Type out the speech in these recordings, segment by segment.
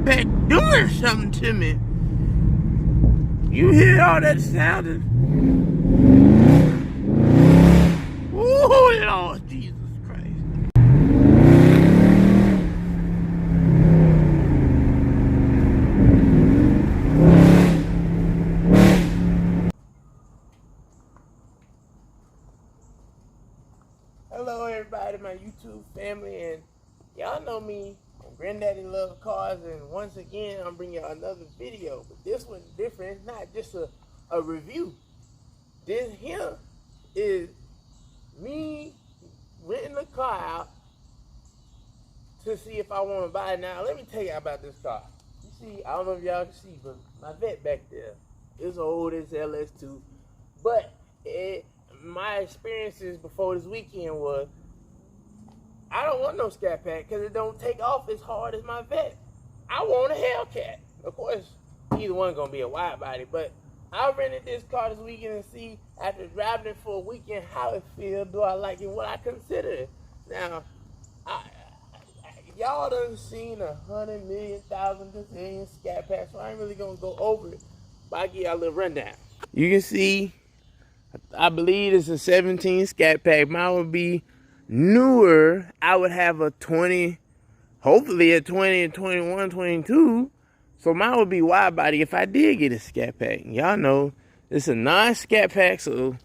Pack doing something to me. You hear all that sounding? Oh, Lord Jesus Christ. Hello everybody, my YouTube family, and y'all know me. Granddaddy loves cars, and once again I'm bringing y'all another video, but this one's different. It's not just a review. This here is me renting a car out to see if I want to buy it. Now let me tell you about this car. You see, I don't know if y'all can see, but my vet back there is old as LS2, but my experiences before this weekend was I don't want no Scat Pack because it don't take off as hard as my vet. I want a Hellcat. Of course, either one gonna be a wide body, but I rented this car this weekend and see after driving it for a weekend how it feels, do I like it, what I consider it. Now, y'all done seen 100 million, thousand, gazillion Scat Packs, so I ain't really gonna go over it, but I'll give y'all a little rundown. You can see, I believe it's a 17 Scat Pack. Mine would be newer. I would have a 20, hopefully a 20, 21, 22. So mine would be wide body if I did get a Scat Pack. Y'all know it's a non-Scat Pack, so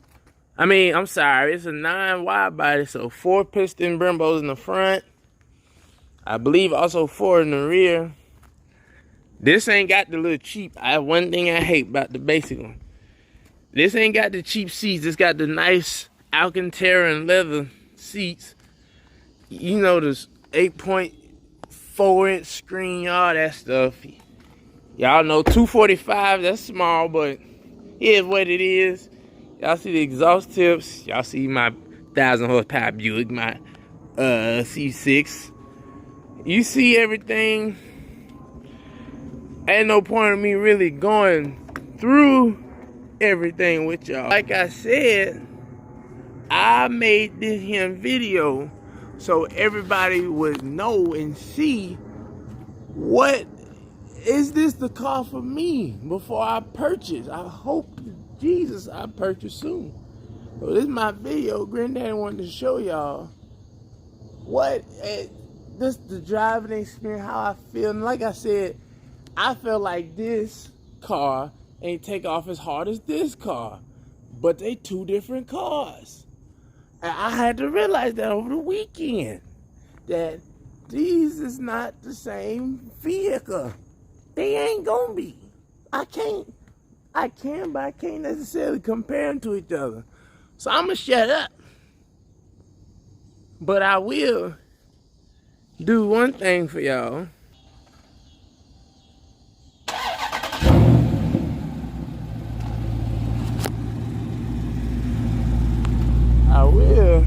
I'm sorry, it's a non-wide body, so 4 piston Brembos in the front. I believe also 4 in the rear. This ain't got the little cheap. One thing I hate about the basic one. This ain't got the cheap seats. It's got the nice Alcantara and leather seats. You know, this 8.4 inch screen, all that stuff. Y'all know 245, that's small, but it is what it is. Y'all see the exhaust tips. Y'all see my 1,000 horsepower Buick, my C6. You see everything. Ain't no point in me really going through everything with y'all. Like I said, I made this here video so everybody would know and see, what is this the car for me before I purchase. I hope Jesus I purchase soon. So this is my video. Granddaddy wanted to show y'all what this the driving experience, how I feel. And like I said, I feel like this car ain't take off as hard as this car, but they two different cars. And I had to realize that over the weekend, that these is not the same vehicle. They ain't gonna be. I can, but I can't necessarily compare them to each other. So I'm gonna shut up. But I will do one thing for y'all. I will.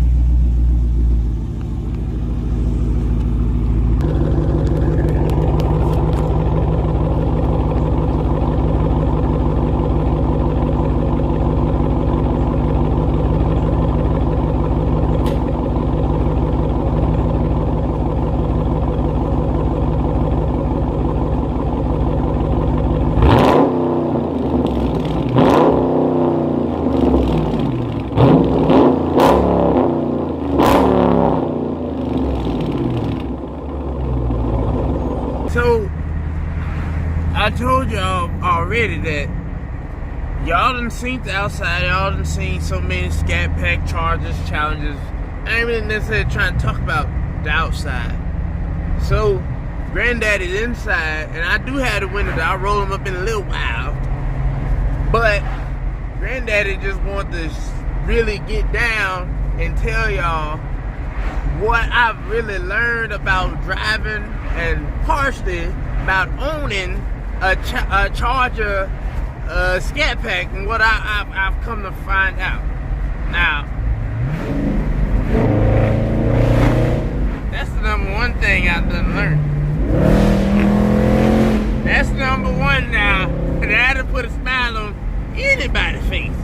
So, I told y'all already that y'all done seen the outside, y'all done seen so many Scat Pack Chargers, Challengers. I ain't really necessarily trying to talk about the outside. So, Granddaddy's inside, and I do have the window, I'll roll him up in a little while. But, Granddaddy just wanted to really get down and tell y'all what I've really learned about driving, and partially about owning a Charger Scat Pack, and what I've come to find out. Now, that's the number one thing I've done learned. That's number one now, and I had to put a smile on anybody's face.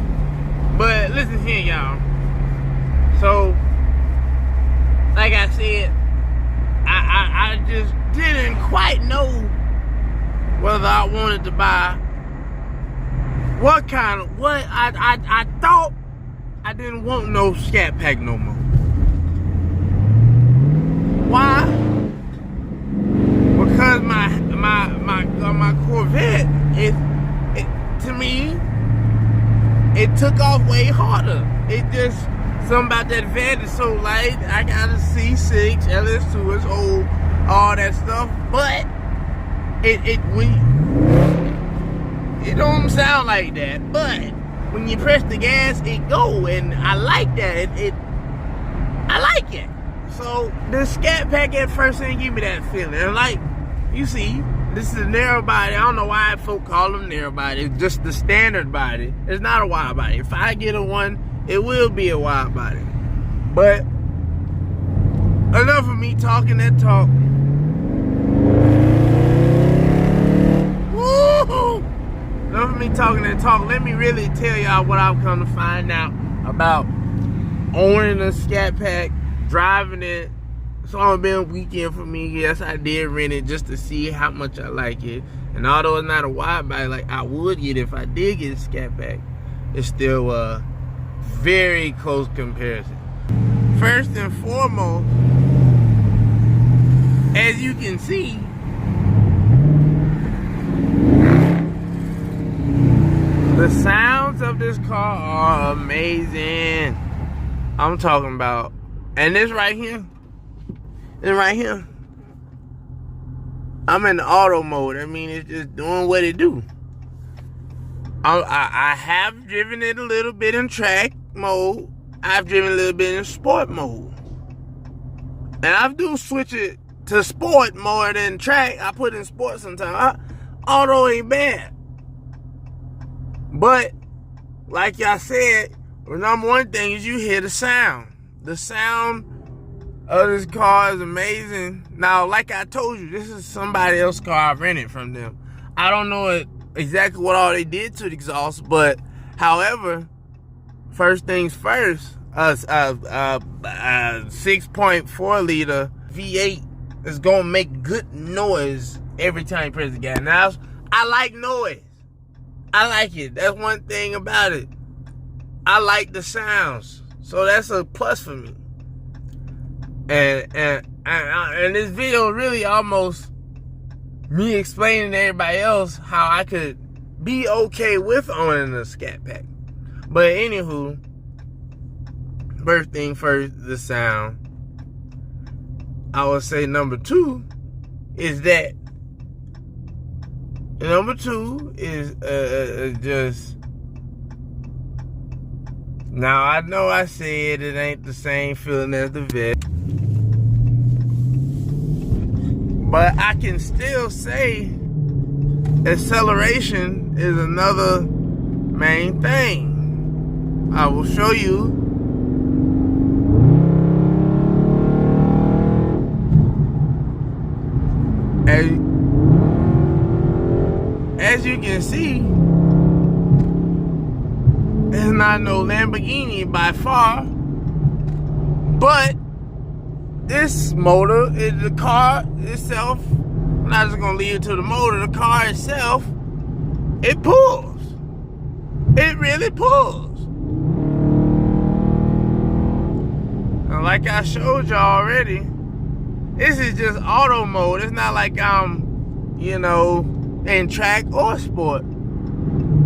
But listen here, y'all. So, like I said, I just didn't quite know whether I wanted to buy what I thought I didn't want no Scat Pack no more. Why? Because my Corvette, to me, it took off way harder. It just, something about that vet is so light. I got a C6, LS2, it's old, all that stuff, but it don't sound like that. But when you press the gas, it go, and I like that. I like it. So the Scat Pack at first didn't give me that feeling. And like you see, this is a narrow body. I don't know why folk call them narrow body. It's just the standard body. It's not a wide body. If I get a one, it will be a wide body. But enough of me talking that talk. Woo! Enough of me talking that talk. Let me really tell y'all what I've come to find out about owning a Scat Pack, driving it. It's only been a weekend for me. Yes, I did rent it just to see how much I like it. And although it's not a wide body like I would get if I did get a Scat Pack, it's still a very close comparison. First and foremost, as you can see, the sounds of this car are amazing. I'm talking about, and this right here, I'm in the auto mode. I mean, it's just doing what it do. I have driven it a little bit in track mode. I've driven a little bit in sport mode. And I do switch it to sport more than track. I put in sport sometimes. Auto ain't bad. But, like y'all said, the number one thing is you hear the sound. The sound of this car is amazing. Now, like I told you, this is somebody else's car I rented from them. I don't know exactly what all they did to the exhaust, but however, first things first, a 6.4 liter V8 is gonna make good noise every time you press the gas. Now, I like noise. I like it. That's one thing about it. I like the sounds, so that's a plus for me. And this video really almost me explaining to everybody else how I could be okay with owning a Scat Pack. But anywho, first thing first, the sound. I would say number two is that. Number two is just. Now I know I said it ain't the same feeling as the vet, but I can still say acceleration is another main thing. I will show you. As you can see, it's not no Lamborghini by far, but this motor, the car itself, I'm not just gonna leave it to the motor, the car itself, it pulls. It really pulls. Now, like I showed y'all already, this is just auto mode. It's not like I'm, in track or sport.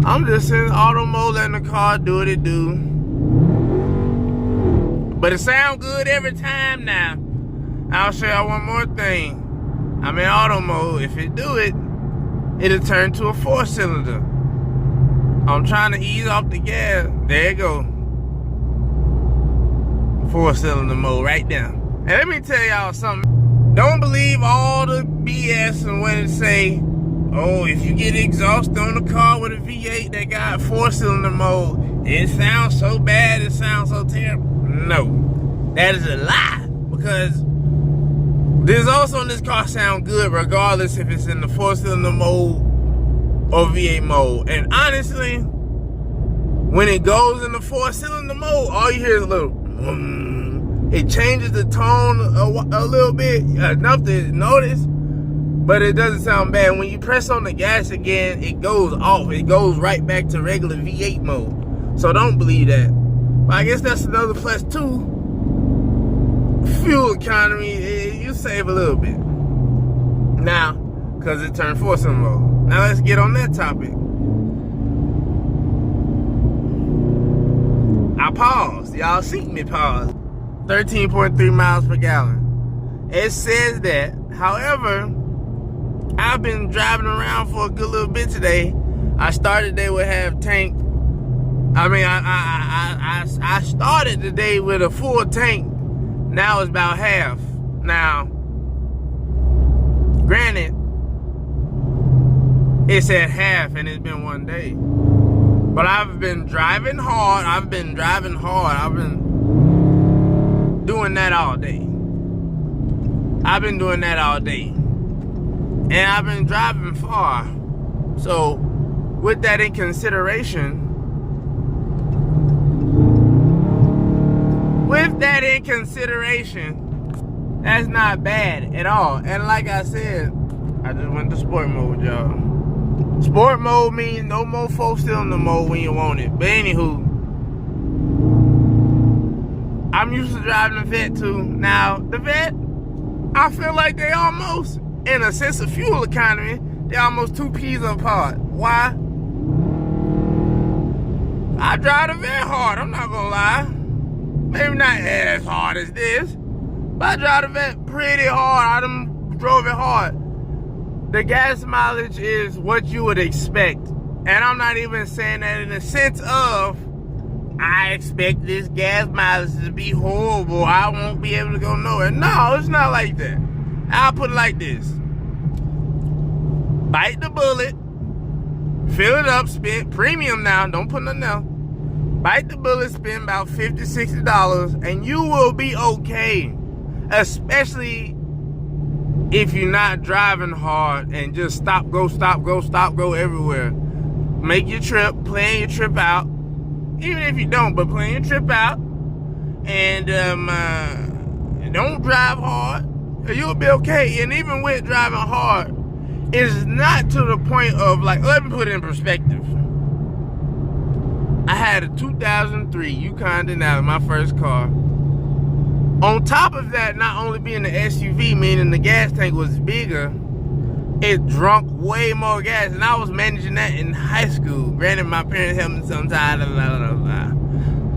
I'm just in auto mode, letting the car do what it do. But it sounds good every time now. I'll show y'all one more thing. I'm in auto mode. If it do it, it'll turn to a 4-cylinder. I'm trying to ease off the gas. There you go. 4-cylinder mode right now. And let me tell y'all something. Don't believe all the BS and when it say, oh, if you get exhaust on the car with a V8 that got 4-cylinder mode, it sounds so bad, it sounds so terrible. No, that is a lie, because the exhaust on this car sound good regardless if it's in the 4-cylinder mode or V8 mode. And honestly, when it goes in the 4-cylinder mode, all you hear is a little it changes the tone a little bit, enough to notice. but it doesn't sound bad. When you press on the gas again, it goes off. It goes right back to regular V8 mode. So don't believe that. But I guess that's another plus too. Fuel economy, you save a little bit. Now, because it turned foursome mode. Now let's get on that topic. I paused. Y'all seen me pause. 13.3 miles per gallon. It says that, however, I've been driving around for a good little bit today. I started the day with half tank. I mean, I started the day with a full tank. Now it's about half. Now, granted, it's at half and it's been one day. But I've been driving hard. I've been doing that all day. And I've been driving far. So, with that in consideration, that's not bad at all. And like I said, I just went to sport mode, y'all. Sport mode means no more full cylinder mode when you want it. But anywho, I'm used to driving the Vette too. Now, the Vette, I feel like they almost, in a sense of fuel economy, they're almost 2 peas apart. Why? I drive the Vette hard, I'm not gonna lie. Maybe not as hard as this, but I drive the Vette pretty hard. I done drove it hard. The gas mileage is what you would expect. And I'm not even saying that in the sense of, I expect this gas mileage to be horrible. I won't be able to go nowhere. No, it's not like that. I'll put it like this. Bite the bullet. Fill it up, spend premium now. Don't put nothing else. Bite the bullet, spend about $50, $60, and you will be okay. Especially if you're not driving hard and just stop, go everywhere. Make your trip, plan your trip out. Even if you don't, but plan your trip out. And don't drive hard. You'll be okay. And even with driving hard, it's not to the point of, like, let me put it in perspective. I had a 2003 Yukon Denali, my first car. On top of that, not only being an SUV, meaning the gas tank was bigger, it drunk way more gas, and I was managing that in high school. Granted, my parents helped me sometimes,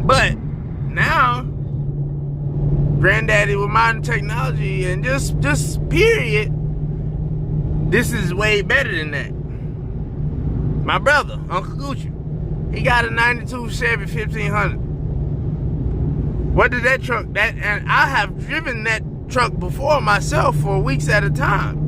but now, Granddaddy with modern technology and just period, this is way better than that. My brother, Uncle Gucci, he got a 92 Chevy 1500. What did that truck, and I have driven that truck before myself for weeks at a time.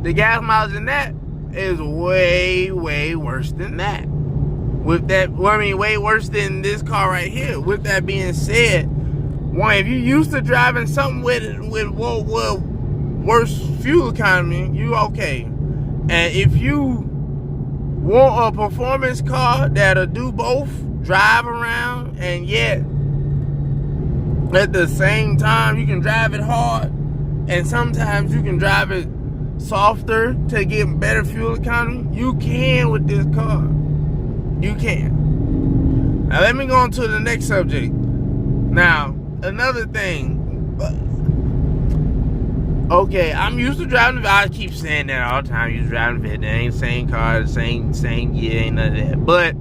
The gas mileage in that is way, way worse than that. With that, well, I mean, way worse than this car right here. With that being said, one, if you used to driving something with worse fuel economy, you okay. And if you want a performance car that'll do both, drive around, and yet at the same time you can drive it hard, and sometimes you can drive it softer to get better fuel economy, you can with this car. You can. Now let me go on to the next subject. Now, another thing. Okay, I'm used to driving the Vette. I keep saying that all the time. Used to driving the Vette. That ain't the same car, the same year, ain't none of that. But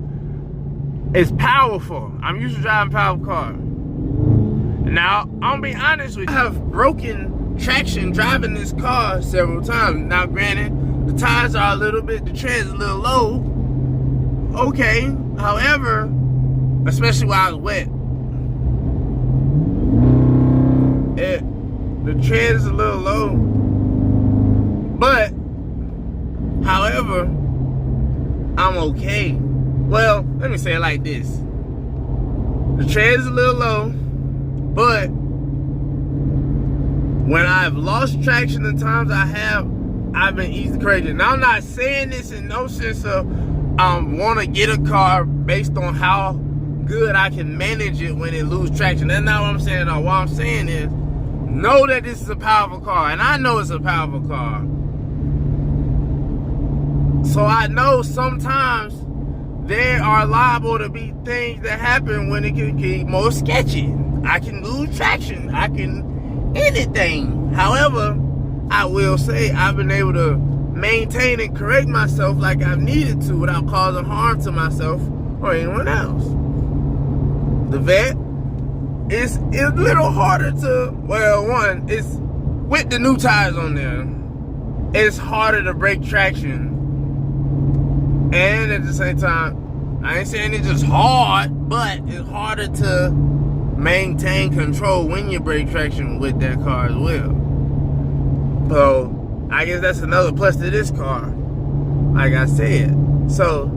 it's powerful. I'm used to driving powerful cars. Now, I'm gonna be honest with you. I have broken traction driving this car several times. Now, granted, the tires are a little bit, the tread's a little low. Okay, however, especially while I was wet, the tread is a little low. But, however, I'm okay. Well, let me say it like this. The tread is a little low, but when I've lost traction the times I have, I've been easy crazy. Now, I'm not saying this in no sense of want to get a car based on how good I can manage it when it loses traction. That's not what I'm saying at all. What I'm saying is, know that this is a powerful car, and I know it's a powerful car. So I know sometimes there are liable to be things that happen when it can get more sketchy. I can lose traction. I can anything. However, I will say I've been able to maintain and correct myself like I've needed to without causing harm to myself or anyone else. The vet is a little harder to, well, one, it's with the new tires on there, it's harder to break traction. And at the same time, I ain't saying it's just hard, but it's harder to maintain control when you break traction with that car as well. So I guess that's another plus to this car, like I said. So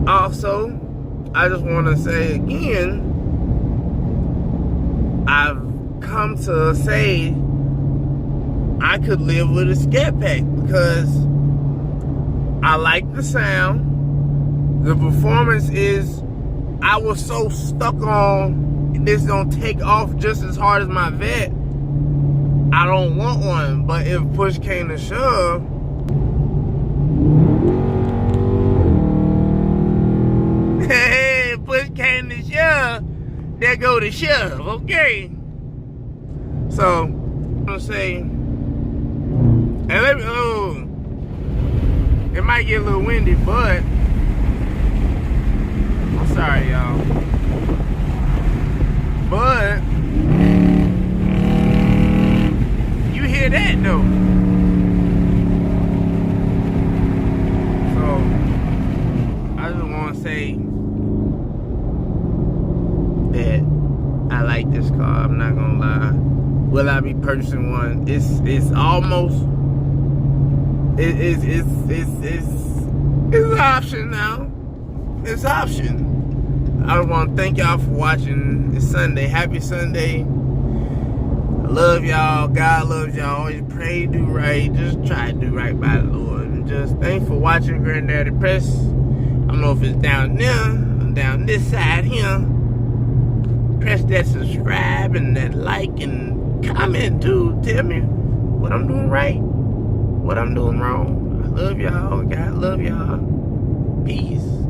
also, I just want to say again, I've come to say I could live with a Scat Pack because I like the sound. The performance is, I was so stuck on this don't take off just as hard as my vet. I don't want one, but if push came to shove, hey, push came to shove, there go the shove, okay? So, I'm gonna say, and let me, it might get a little windy, but I'm sorry, y'all. But you hear that though. So I just want to say that I like this car. I'm not gonna lie. Will I be purchasing one? It's almost it's an option now. It's an option. I want to thank y'all for watching. It's Sunday. Happy Sunday. I love y'all. God loves y'all. Always pray, do right. Just try to do right by the Lord. And just thanks for watching Granddaddy Press. I don't know if it's down there or down this side here. Press that subscribe and that like and comment too. Tell me what I'm doing right, what I'm doing wrong. I love y'all. God love y'all. Peace.